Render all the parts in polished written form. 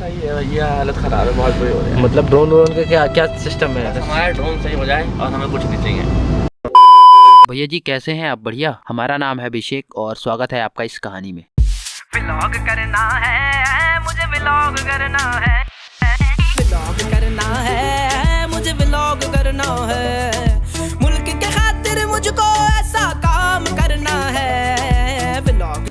सही है भैया, हालत खराब है, बहुत बुरी हो रही है। मतलब ड्रोन का क्या क्या सिस्टम है? हमारा ड्रोन सही हो जाए और हमें कुछ नहीं चाहिए। भैया जी कैसे हैं आप? बढ़िया। हमारा नाम है अभिषेक और स्वागत है आपका इस कहानी में। व्लॉग करना है मुझे, व्लॉग करना है, व्लॉग करना है मुझे, व्लॉग करना है, मुल्क के खातिर मुझको ऐसा काम करना है। व्लॉग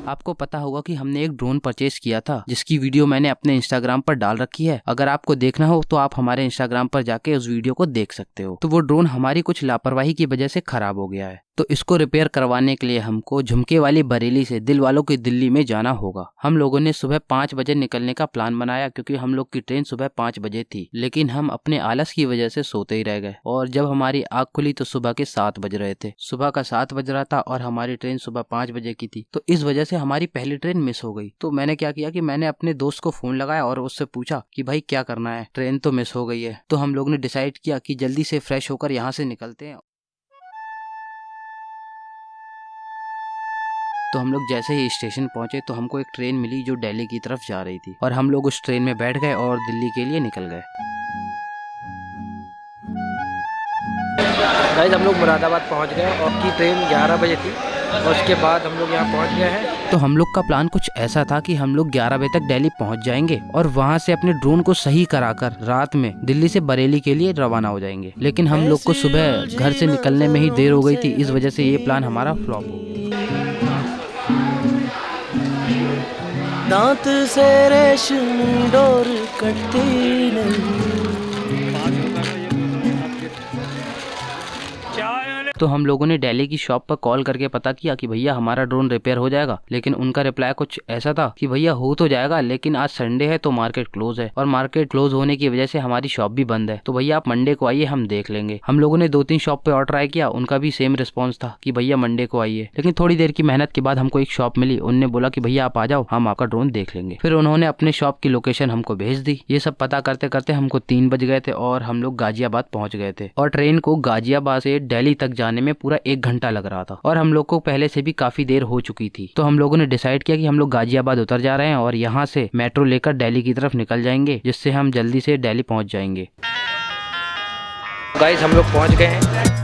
आपको पता होगा कि हमने एक ड्रोन परचेज किया था जिसकी वीडियो मैंने अपने इंस्टाग्राम पर डाल रखी है। अगर आपको देखना हो तो आप हमारे इंस्टाग्राम पर जाके उस वीडियो को देख सकते हो। तो वो ड्रोन हमारी कुछ लापरवाही की वजह से खराब हो गया है, तो इसको रिपेयर करवाने के लिए हमको झुमके वाली बरेली से दिल वालों की दिल्ली में जाना होगा। हम लोगों ने सुबह 5 बजे निकलने का प्लान बनाया क्योंकि हम लोग की ट्रेन सुबह 5 बजे थी, लेकिन हम अपने आलस की वजह से सोते ही रह गए और जब हमारी आँख खुली तो सुबह के 7 बज रहे थे। सुबह का 7 बज रहा था और हमारी ट्रेन सुबह 5 बजे की थी, तो इस वजह से हमारी पहली ट्रेन मिस हो गई। तो मैंने क्या किया कि मैंने अपने दोस्त को फोन लगाया और उससे पूछा कि भाई क्या करना है, ट्रेन तो मिस हो गई है। तो हम लोग ने डिसाइड किया कि जल्दी से फ्रेश होकर यहाँ से निकलते हैं। तो हम लोग जैसे ही स्टेशन पहुंचे तो हमको एक ट्रेन मिली जो दिल्ली की तरफ जा रही थी और हम लोग उस ट्रेन में बैठ गए और दिल्ली के लिए निकल गए। गाइस हम लोग मुरादाबाद पहुंच गए और की ट्रेन 11 बजे थी और उसके बाद हम लोग यहाँ पहुंच गए हैं। तो हम लोग का प्लान कुछ ऐसा था कि हम लोग 11 बजे तक दिल्ली पहुंच जाएंगे और वहां से अपने ड्रोन को सही कराकर रात में दिल्ली से बरेली के लिए रवाना हो जाएंगे। लेकिन हम लोग को सुबह घर से निकलने में ही देर हो गई थी, इस वजह से ये प्लान हमारा फ्लॉप हो गया। दांत से रेशमी डोर कटती नहीं। तो हम लोगों ने दिल्ली की शॉप पर कॉल करके पता किया कि भैया हमारा ड्रोन रिपेयर हो जाएगा, लेकिन उनका रिप्लाई कुछ ऐसा था कि भैया हो तो जाएगा लेकिन आज संडे है तो मार्केट क्लोज है और मार्केट क्लोज होने की वजह से हमारी शॉप भी बंद है, तो भैया आप मंडे को आइए, हम देख लेंगे। हम लोगों ने 2-3 शॉप पे और ट्राई किया, उनका भी सेम रिस्पॉन्स था कि भैया मंडे को आइए। लेकिन थोड़ी देर की मेहनत के बाद हमको एक शॉप मिली, उनने बोला कि भैया आप आ जाओ, हम आपका ड्रोन देख लेंगे। फिर उन्होंने अपने शॉप की लोकेशन हमको भेज दी। ये सब पता करते करते हमको 3 बज गए थे और हम लोग गाजियाबाद पहुंच गए थे और ट्रेन को गाजियाबाद से दिल्ली तक जाने में पूरा 1 घंटा लग रहा था और हम लोग को पहले से भी काफी देर हो चुकी थी। तो हम लोगों ने डिसाइड किया कि हम लोग गाजियाबाद उतर जा रहे हैं और यहाँ से मेट्रो लेकर दिल्ली की तरफ निकल जाएंगे, जिससे हम जल्दी से दिल्ली पहुंच जाएंगे। गाइस हम लोग पहुंच गए हैं।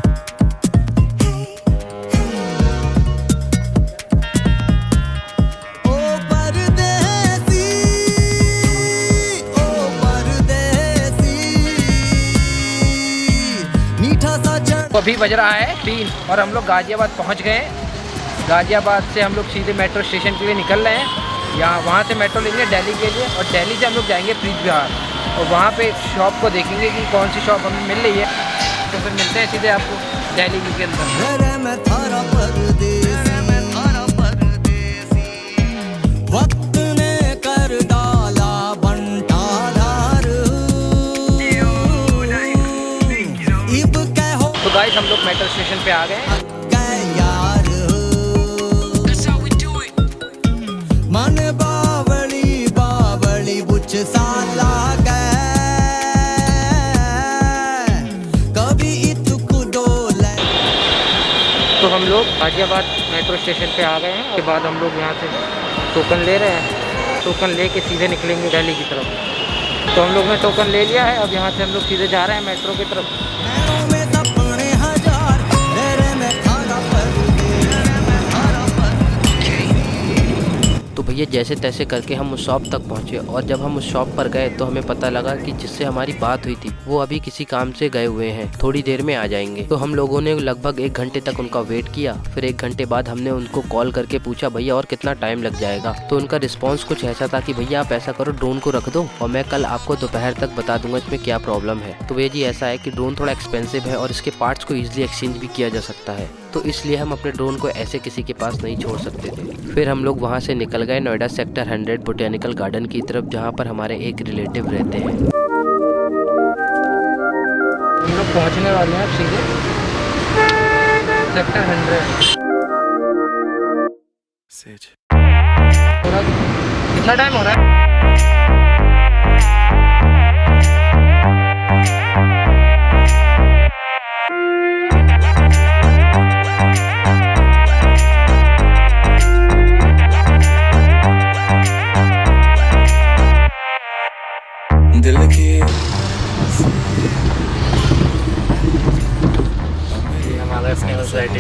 अभी बज रहा है 3 और हम लोग गाजियाबाद पहुंच गए हैं। गाजियाबाद से हम लोग सीधे मेट्रो स्टेशन के लिए निकल रहे हैं। यहाँ वहाँ से मेट्रो लेंगे दिल्ली के लिए और दिल्ली से हम लोग जाएंगे ब्रिज बिहार और वहाँ पे शॉप को देखेंगे कि कौन सी शॉप हमें मिल रही है। तो फिर मिलते हैं सीधे आपको दिल्ली के अंदर। तो गाइस हम लोग मेट्रो स्टेशन पे आ गए हैं। मन बावली बावली बुच साला कभी इतुक डोले। तो हम लोग गाजियाबाद मेट्रो स्टेशन पे आ गए हैं। उसके बाद हम लोग यहाँ से टोकन ले रहे हैं। टोकन ले के सीधे निकलेंगे दिल्ली की तरफ। तो हम लोग ने टोकन ले लिया है। अब यहाँ से हम लोग सीधे जा रहे हैं मेट्रो की तरफ। तो भैया जैसे तैसे करके हम उस शॉप तक पहुंचे और जब हम उस शॉप पर गए तो हमें पता लगा कि जिससे हमारी बात हुई थी वो अभी किसी काम से गए हुए हैं, थोड़ी देर में आ जाएंगे। तो हम लोगों ने लगभग 1 घंटे तक उनका वेट किया। फिर 1 घंटे बाद हमने उनको कॉल करके पूछा भैया और कितना टाइम लग जाएगा। तो उनका रिस्पॉन्स कुछ ऐसा था कि भैया आप ऐसा करो, ड्रोन को रख दो और मैं कल आपको दोपहर तक बता दूंगा इसमें क्या प्रॉब्लम है। तो भैया जी ऐसा है कि ड्रोन थोड़ा एक्सपेंसिव है और इसके पार्ट्स को ईजिली एक्सचेंज भी किया जा सकता है, तो इसलिए हम अपने ड्रोन को ऐसे किसी के पास नहीं छोड़ सकते थे। फिर हम लोग वहाँ से निकल गए नोएडा सेक्टर 100 बोटेनिकल गार्डन की तरफ, जहाँ पर हमारे एक रिलेटिव रहते हैं। हम लोग पहुँचने वाले हैं अब सीधे सेक्टर 100। कितना टाइम हो रहा है?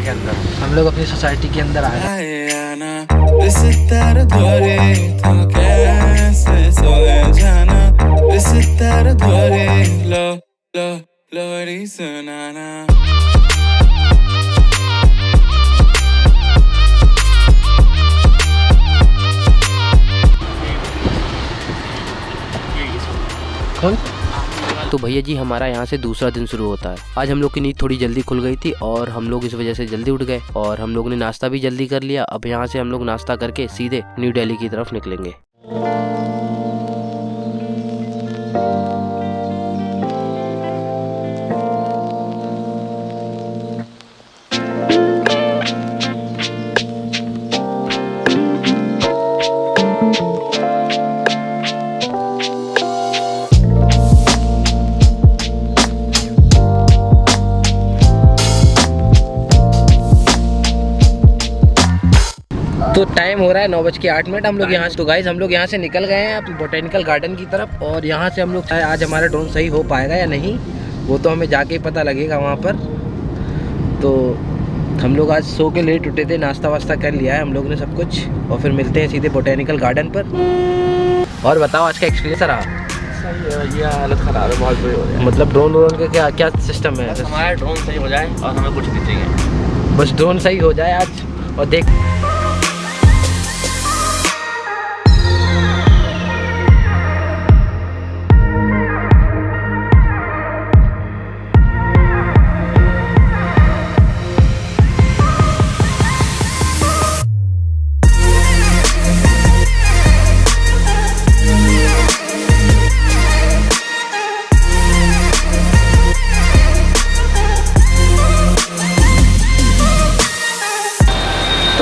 के अंदर, हम लोग अपनी सोसाइटी के अंदर आए। कौन? तो भैया जी हमारा यहाँ से दूसरा दिन शुरू होता है। आज हम लोग की नींद थोड़ी जल्दी खुल गई थी और हम लोग इस वजह से जल्दी उठ गए और हम लोग ने नाश्ता भी जल्दी कर लिया। अब यहाँ से हम लोग नाश्ता करके सीधे न्यू दिल्ली की तरफ निकलेंगे। तो टाइम हो रहा है 9:08। हम लोग यहाँ से, तो गाइज हम लोग यहाँ से निकल गए हैं अब बोटेनिकल गार्डन की तरफ। और यहाँ से हम लोग आज हमारा ड्रोन सही हो पाएगा या नहीं वो तो हमें जाके ही पता लगेगा वहाँ पर। तो हम लोग आज सो के लेट उठे थे, नाश्ता वास्ता कर लिया है हम लोग ने सब कुछ, और फिर मिलते हैं सीधे बोटेनिकल गार्डन पर। और बताओ आज का एक्सपीरियंस रहा? सही है भैया, हालत खराब है, बहुत बुरी हो रही है। मतलब ड्रोन का क्या क्या सिस्टम है? बस हमारा ड्रोन सही हो जाए और हमें कुछ नहीं चाहिए। बस ड्रोन सही हो जाए आज। और देख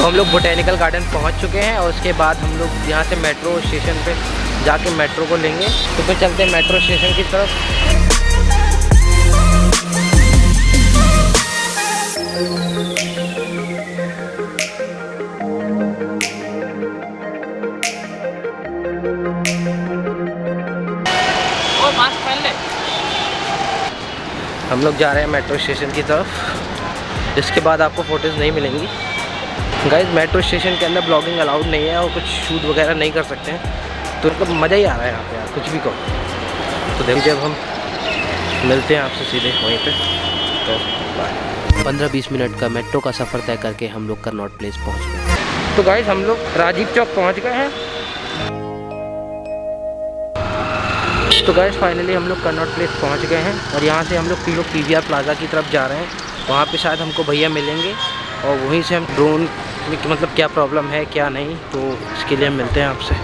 हम लोग बोटेनिकल गार्डन पहुंच चुके हैं और उसके बाद हम लोग यहाँ से मेट्रो स्टेशन पे जाके मेट्रो को लेंगे। तो फिर चलते हैं मेट्रो स्टेशन की तरफ। और मास्क पहन ले। हम लोग जा रहे हैं मेट्रो स्टेशन की तरफ, जिसके बाद आपको फोटोज़ नहीं मिलेंगी। गाइस मेट्रो स्टेशन के अंदर ब्लॉगिंग अलाउड नहीं है और कुछ शूट वगैरह नहीं कर सकते हैं, तो मतलब मज़ा ही आ रहा है यहाँ पे यार, कुछ भी कहो। तो देखिए जब हम मिलते हैं आपसे सीधे वहीं पे, तो बाय। 15-20 मिनट का मेट्रो का सफ़र तय करके हम लोग करनॉट प्लेस पहुँच गए। तो गाइस हम लोग राजीव चौक पहुँच गए हैं। तो गाइस फाइनली हम लोग करनॉट प्लेस पहुँच गए हैं और यहाँ से हम लोग PVR प्लाजा की तरफ जा रहे हैं। वहाँ पे शायद हमको भैया मिलेंगे और वहीं से हम ड्रोन में मतलब क्या प्रॉब्लम है क्या नहीं, तो इसके लिए हम मिलते हैं आपसे।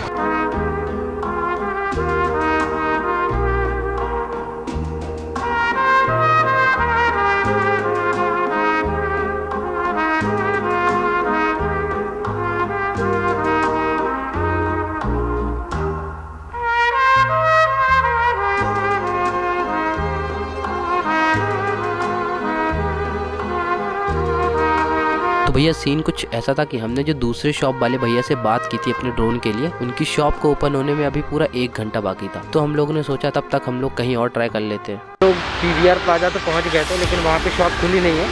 तो भैया सीन कुछ ऐसा था कि हमने जो दूसरे शॉप वाले भैया से बात की थी अपने ड्रोन के लिए, उनकी शॉप को ओपन होने में अभी पूरा 1 घंटा बाकी था। तो हम लोगों ने सोचा तब तक हम लोग कहीं और ट्राई कर लेते हैं। तो PVR प्लाजा तो पहुंच गए थे लेकिन वहाँ पे शॉप खुली नहीं है।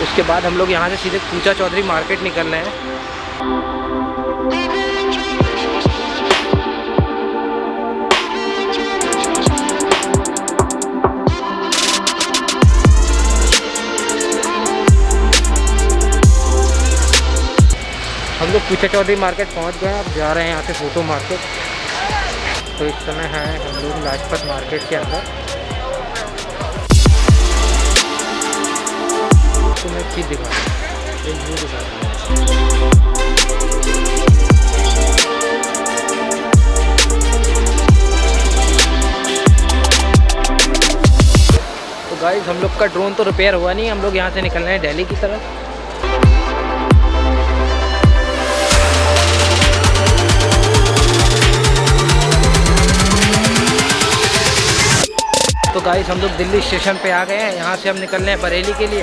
उसके बाद हम लोग यहाँ से सीधे पूजा चौधरी मार्केट निकल रहे हैं। हम लोग पूजा चौधरी मार्केट पहुंच गए हैं, अब जा रहे हैं यहाँ से फोटो मार्केट। तो इस समय है हम लोग लाजपत मार्केट के अंदर। तो मैं एक चीज़ दिखा एक व्यू दिखाता हूँ। तो गाइस हम लोग का ड्रोन तो रिपेयर हुआ नहीं, हम लोग यहाँ से निकल रहे हैं दिल्ली की तरफ। तो गाइस हम लोग दिल्ली स्टेशन पे आ गए हैं। यहाँ से हम निकल रहे हैं बरेली के लिए।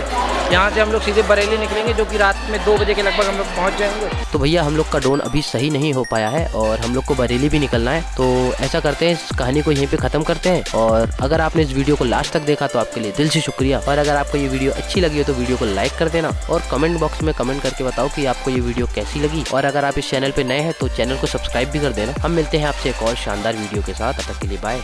यहाँ से हम लोग सीधे बरेली निकलेंगे, जो कि रात में 2 बजे के लगभग हम लोग पहुँच जाएंगे। तो भैया हम लोग का ड्रोन अभी सही नहीं हो पाया है और हम लोग को बरेली भी निकलना है। तो ऐसा करते हैं, इस कहानी को यहीं पे ख़त्म करते हैं। और अगर आपने इस वीडियो को लास्ट तक देखा तो आपके लिए दिल से शुक्रिया। और अगर आपको ये वीडियो अच्छी लगी हो तो वीडियो को लाइक कर देना और कमेंट बॉक्स में कमेंट करके बताओ कि आपको ये वीडियो कैसी लगी। और अगर आप इस चैनल पे नए हैं तो चैनल को सब्सक्राइब भी कर देना। हम मिलते हैं आपसे एक और शानदार वीडियो के साथ। तब तक के लिए बाय।